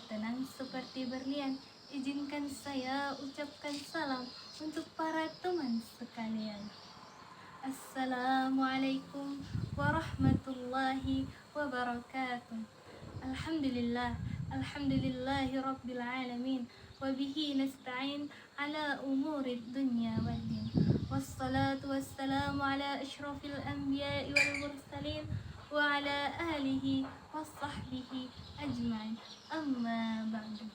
tenang seperti berlian. Izinkan saya ucapkan salam untuk para teman sekalian. Assalamualaikum warahmatullahi wabarakatuh. Alhamdulillah, alhamdulillahi rabbil alamin. Wabihi nasta'in ala umurid dunya waddin. Wassalatu wassalamu ala ashrafil anbiya'i wal mursalin wa ala alihi wassahbihi ajma'in. Amma ba'du.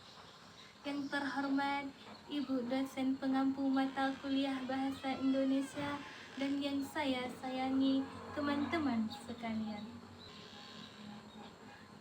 Yang terhormat Ibu dosen pengampu mata kuliah Bahasa Indonesia dan yang saya sayangi teman-teman sekalian.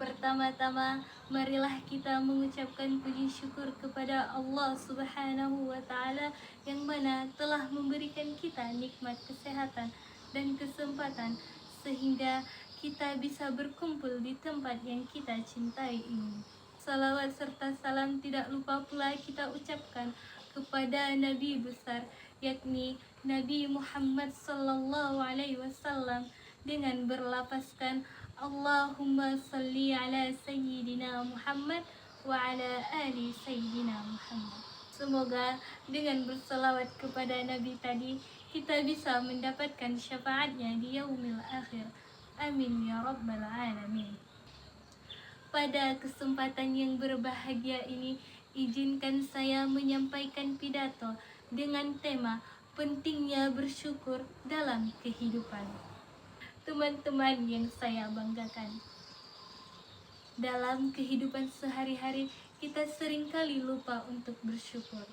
Pertama-tama, marilah kita mengucapkan puji syukur kepada Allah Subhanahu wa Ta'ala yang mana telah memberikan kita nikmat kesehatan dan kesempatan sehingga kita bisa berkumpul di tempat yang kita cintai ini. Salawat serta salam tidak lupa pula kita ucapkan kepada Nabi besar, yakni Nabi Muhammad sallallahu alaihi wasallam dengan berlapaskan Allahumma salli ala Sayyidina Muhammad wa ala ali Sayyidina Muhammad. Semoga dengan berselawat kepada Nabi tadi kita bisa mendapatkan syafaatnya di yaumil akhir. Amin ya rabbal alamin. Pada kesempatan yang berbahagia ini, izinkan saya menyampaikan pidato dengan tema pentingnya bersyukur dalam kehidupan. Teman-teman yang saya banggakan, dalam kehidupan sehari-hari kita seringkali lupa untuk bersyukur.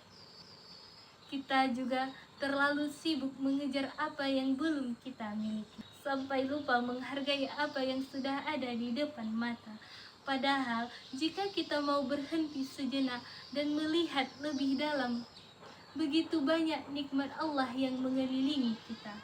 Kita juga terlalu sibuk mengejar apa yang belum kita miliki, sampai lupa menghargai apa yang sudah ada di depan mata. Padahal jika kita mau berhenti sejenak dan melihat lebih dalam, begitu banyak nikmat Allah yang mengelilingi kita.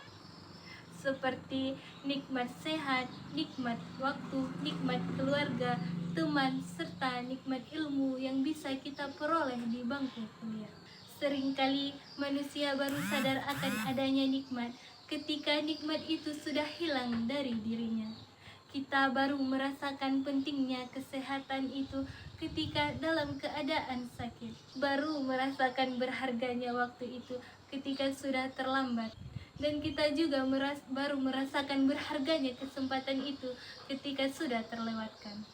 Seperti nikmat sehat, nikmat waktu, nikmat keluarga, teman, serta nikmat ilmu yang bisa kita peroleh di bangku kuliah. Seringkali manusia baru sadar akan adanya nikmat ketika nikmat itu sudah hilang dari dirinya. Kita baru merasakan pentingnya kesehatan itu ketika dalam keadaan sakit. Baru merasakan berharganya waktu itu ketika sudah terlambat. Dan kita juga baru merasakan berharganya kesempatan itu ketika sudah terlewatkan.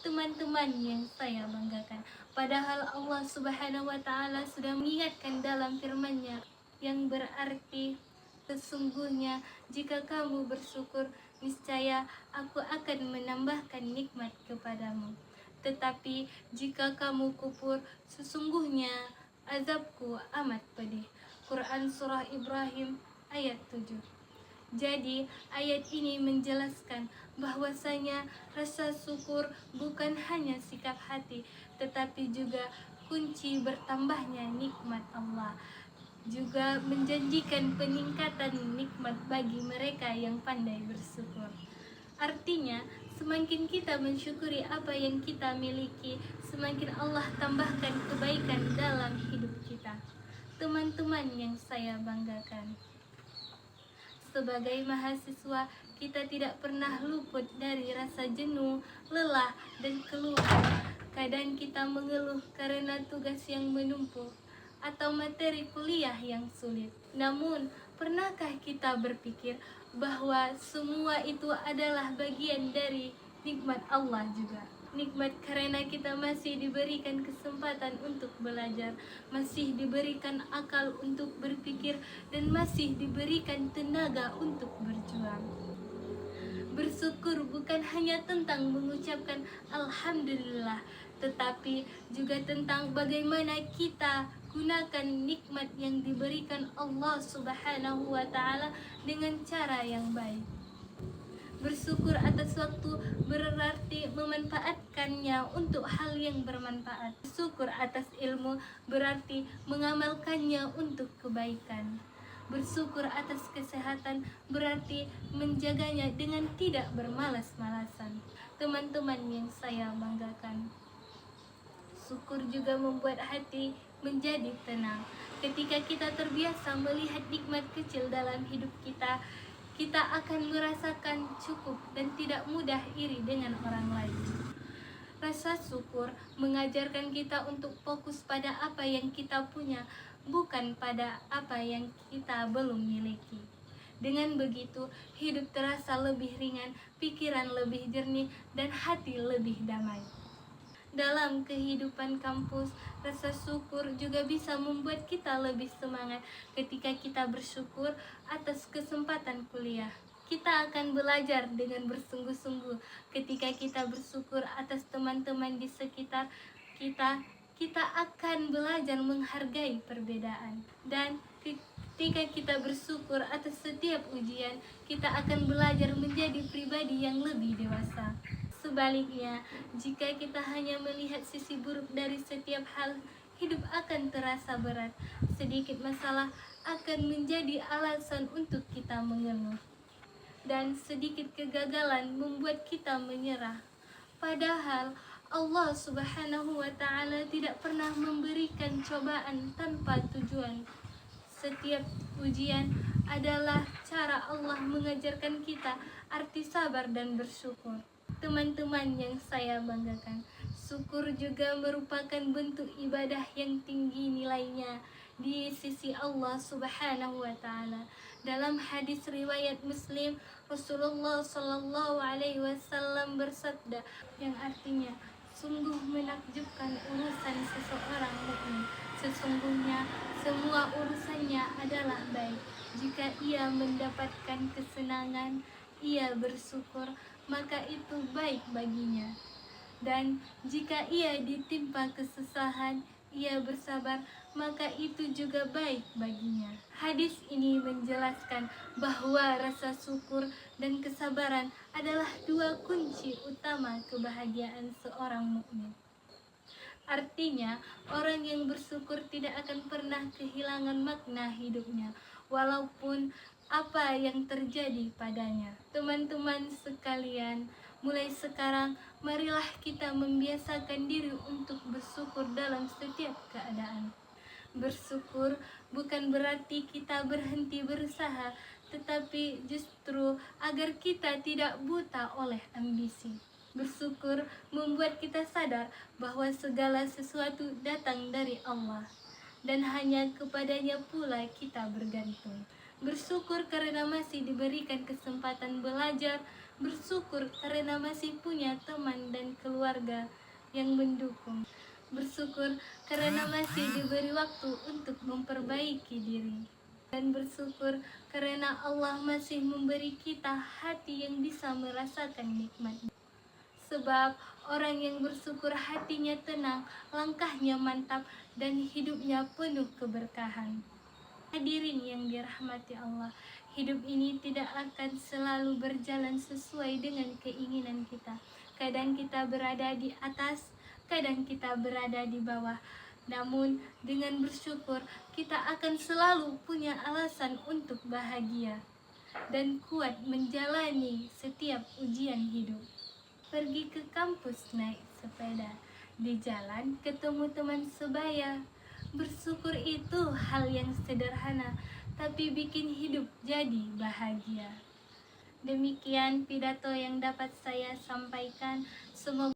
Teman-teman yang saya banggakan, padahal Allah Subhanahu wa Ta'ala sudah mengingatkan dalam firman-Nya yang berarti, sesungguhnya jika kamu bersyukur, niscaya aku akan menambahkan nikmat kepadamu. Tetapi jika kamu kufur, sesungguhnya azabku amat pedih. Quran Surah Ibrahim ayat 7. Jadi ayat ini menjelaskan bahwasanya rasa syukur bukan hanya sikap hati, tetapi juga kunci bertambahnya nikmat Allah. Juga menjanjikan peningkatan nikmat bagi mereka yang pandai bersyukur. Artinya, semakin kita mensyukuri apa yang kita miliki, semakin Allah tambahkan kebaikan dalam hidup kita. Teman-teman yang saya banggakan, sebagai mahasiswa, kita tidak pernah luput dari rasa jenuh, lelah, dan keluhan. Kadang kita mengeluh karena tugas yang menumpuk atau materi kuliah yang sulit. Namun, pernahkah kita berpikir bahwa semua itu adalah bagian dari nikmat Allah juga? Nikmat karena kita masih diberikan kesempatan untuk belajar, masih diberikan akal untuk berpikir, dan masih diberikan tenaga untuk berjuang. Bersyukur bukan hanya tentang mengucapkan Alhamdulillah, tetapi juga tentang bagaimana kita gunakan nikmat yang diberikan Allah Subhanahu wa Ta'ala dengan cara yang baik. Bersyukur atas waktu berarti memanfaatkannya untuk hal yang bermanfaat. Bersyukur atas ilmu berarti mengamalkannya untuk kebaikan. Bersyukur atas kesehatan berarti menjaganya dengan tidak bermalas-malasan. Teman-teman yang saya banggakan, syukur juga membuat hati menjadi tenang. Ketika kita terbiasa melihat nikmat kecil dalam hidup kita, kita akan merasakan cukup dan tidak mudah iri dengan orang lain. Rasa syukur mengajarkan kita untuk fokus pada apa yang kita punya, bukan pada apa yang kita belum miliki. Dengan begitu, hidup terasa lebih ringan, pikiran lebih jernih, dan hati lebih damai. Dalam kehidupan kampus, rasa syukur juga bisa membuat kita lebih semangat ketika kita bersyukur atas kesempatan kuliah. Kita akan belajar dengan bersungguh-sungguh. Ketika kita bersyukur atas teman-teman di sekitar kita, kita akan belajar menghargai perbedaan. Dan ketika kita bersyukur atas setiap ujian, kita akan belajar menjadi pribadi yang lebih dewasa. Sebaliknya, jika kita hanya melihat sisi buruk dari setiap hal, hidup akan terasa berat. Sedikit masalah akan menjadi alasan untuk kita mengeluh. Dan sedikit kegagalan membuat kita menyerah. Padahal Allah Subhanahu wa Ta'ala tidak pernah memberikan cobaan tanpa tujuan. Setiap ujian adalah cara Allah mengajarkan kita arti sabar dan bersyukur. Teman-teman yang saya banggakan, syukur juga merupakan bentuk ibadah yang tinggi nilainya di sisi Allah Subhanahu wa Ta'ala. Dalam hadis riwayat Muslim, Rasulullah Shallallahu Alaihi Wasallam bersabda, yang artinya, sungguh menakjubkan urusan seseorang mukmin. Sesungguhnya semua urusannya adalah baik. Jika ia mendapatkan kesenangan, ia bersyukur, maka itu baik baginya. Dan jika ia ditimpa kesusahan, ia bersabar, maka itu juga baik baginya. Hadis ini menjelaskan bahwa rasa syukur dan kesabaran adalah dua kunci utama kebahagiaan seorang mukmin. Artinya, orang yang bersyukur tidak akan pernah kehilangan makna hidupnya, walaupun apa yang terjadi padanya. Teman-teman sekalian, mulai sekarang, marilah kita membiasakan diri untuk bersyukur dalam setiap keadaan. Bersyukur bukan berarti kita berhenti berusaha, tetapi justru agar kita tidak buta oleh ambisi. Bersyukur membuat kita sadar bahwa segala sesuatu datang dari Allah, dan hanya kepadanya pula kita bergantung. Bersyukur karena masih diberikan kesempatan belajar, bersyukur karena masih punya teman dan keluarga yang mendukung, bersyukur karena masih diberi waktu untuk memperbaiki diri, dan bersyukur karena Allah masih memberi kita hati yang bisa merasakan nikmat. Sebab orang yang bersyukur hatinya tenang, langkahnya mantap, dan hidupnya penuh keberkahan. Hadirin yang dirahmati Allah, hidup ini tidak akan selalu berjalan sesuai dengan keinginan kita. Kadang kita berada di atas, kadang kita berada di bawah. Namun dengan bersyukur, kita akan selalu punya alasan untuk bahagia dan kuat menjalani setiap ujian hidup. Pergi ke kampus naik sepeda, di jalan ketemu teman sebaya. Bersyukur itu hal yang sederhana, tapi bikin hidup jadi bahagia. Demikian pidato yang dapat saya sampaikan. Semoga